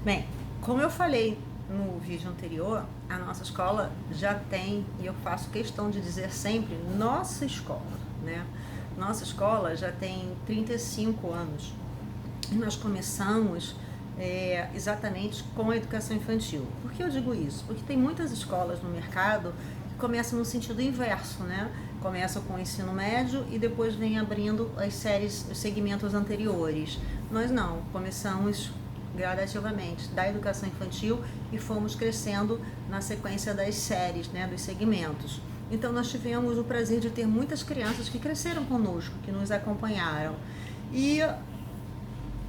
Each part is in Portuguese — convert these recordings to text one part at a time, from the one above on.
Bem, como eu falei no vídeo anterior, a nossa escola já tem, e eu faço questão de dizer sempre, nossa escola, né? Nossa escola já tem 35 anos e nós começamos exatamente com a educação infantil. Por que eu digo isso? Porque tem muitas escolas no mercado que começam no sentido inverso, né? Começam com o ensino médio e depois vem abrindo as séries, os segmentos anteriores. Nós não, começamos gradativamente da educação infantil e fomos crescendo na sequência das séries, né, dos segmentos. Então nós tivemos o prazer de ter muitas crianças que cresceram conosco, que nos acompanharam. E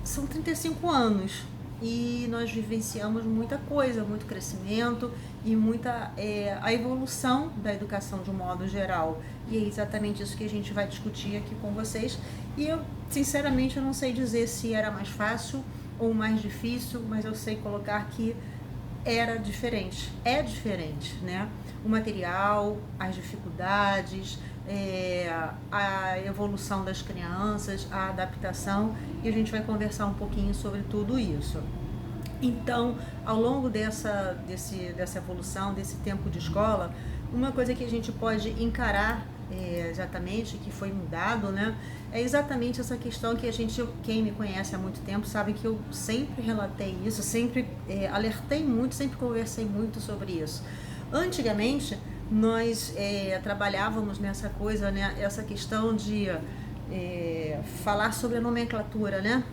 são 35 anos e nós vivenciamos muita coisa, muito crescimento e muita a evolução da educação de um modo geral. E é exatamente isso que a gente vai discutir aqui com vocês. E eu, sinceramente, eu não sei dizer se era mais fácil ou mais difícil, mas eu sei colocar que era diferente, é diferente, né? O material, as dificuldades, a evolução das crianças, a adaptação, e a gente vai conversar um pouquinho sobre tudo isso. Então, ao longo dessa evolução, desse tempo de escola, uma coisa que a gente pode encarar exatamente, que foi mudado, né? É exatamente essa questão que quem me conhece há muito tempo, sabe que eu sempre relatei isso, sempre alertei muito, sempre conversei muito sobre isso. Antigamente, nós trabalhávamos nessa coisa, né? Essa questão de falar sobre a nomenclatura, né?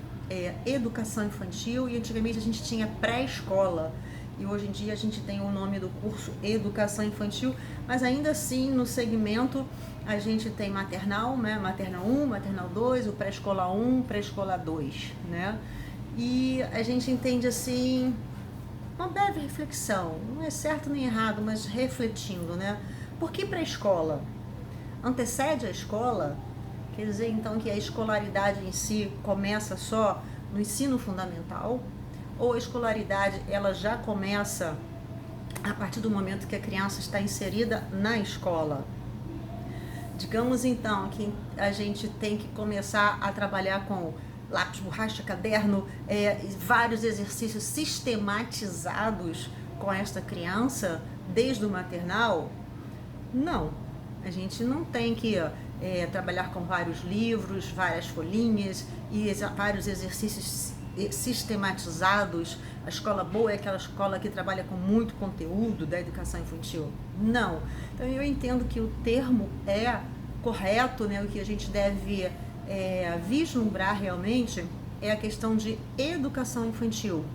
Educação infantil, e antigamente a gente tinha pré-escola. E hoje em dia a gente tem o nome do curso Educação Infantil, mas ainda assim no segmento a gente tem maternal, né? Maternal 1, maternal 2, o pré-escolar 1, pré-escolar 2, né? E a gente entende assim, uma breve reflexão, não é certo nem errado, mas refletindo, né? Por que pré-escola? Antecede a escola? Quer dizer então que a escolaridade em si começa só no ensino fundamental? Ou a escolaridade ela já começa a partir do momento que a criança está inserida na escola? Digamos então que a gente tem que começar a trabalhar com lápis, borracha, caderno, vários exercícios sistematizados com esta criança desde o maternal? Não, a gente não tem que trabalhar com vários livros, várias folhinhas e vários exercícios sistematizados. A escola boa é aquela escola que trabalha com muito conteúdo da educação infantil. Não. Então eu entendo que o termo é correto, né? O que a gente deve vislumbrar realmente é a questão de educação infantil.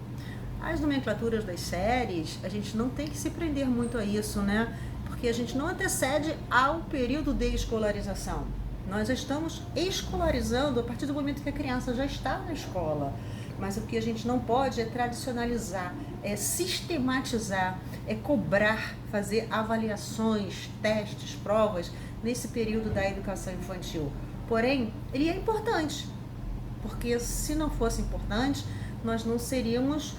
As nomenclaturas das séries, a gente não tem que se prender muito a isso, né? Porque a gente não antecede ao período de escolarização. Nós estamos escolarizando a partir do momento que a criança já está na escola. Mas o que a gente não pode é tradicionalizar, é sistematizar, é cobrar, fazer avaliações, testes, provas nesse período da educação infantil. Porém, ele é importante, porque se não fosse importante, nós não teríamos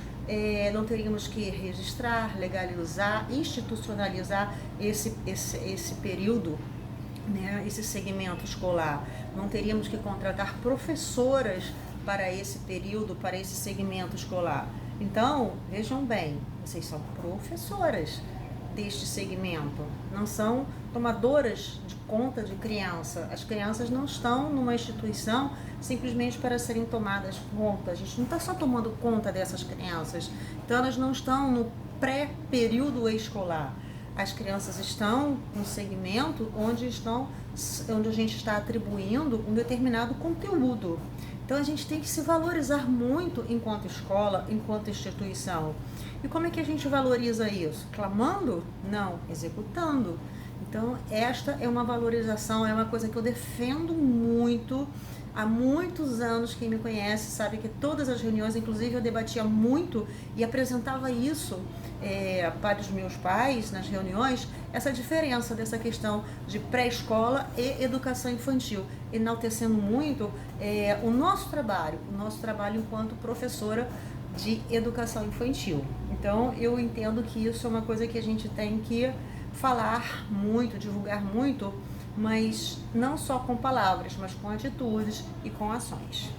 que registrar, legalizar, institucionalizar esse período, né, esse segmento escolar. Não teríamos que contratar professoras para esse período, para esse segmento escolar. Então, vejam bem, vocês são professoras deste segmento, não são tomadoras de conta de criança. As crianças não estão numa instituição simplesmente para serem tomadas conta. A gente não está só tomando conta dessas crianças. Então elas não estão no pré-período escolar. As crianças estão no segmento onde a gente está atribuindo um determinado conteúdo. Então a gente tem que se valorizar muito enquanto escola, enquanto instituição. E como é que a gente valoriza isso? Clamando? Não, executando. Então esta é uma valorização, é uma coisa que eu defendo muito. Há muitos anos, quem me conhece sabe que todas as reuniões, inclusive eu debatia muito e apresentava isso para os meus pais nas reuniões, essa diferença dessa questão de pré-escola e educação infantil, enaltecendo muito o nosso trabalho enquanto professora de educação infantil. Então eu entendo que isso é uma coisa que a gente tem que falar muito, divulgar muito, mas não só com palavras, mas com atitudes e com ações.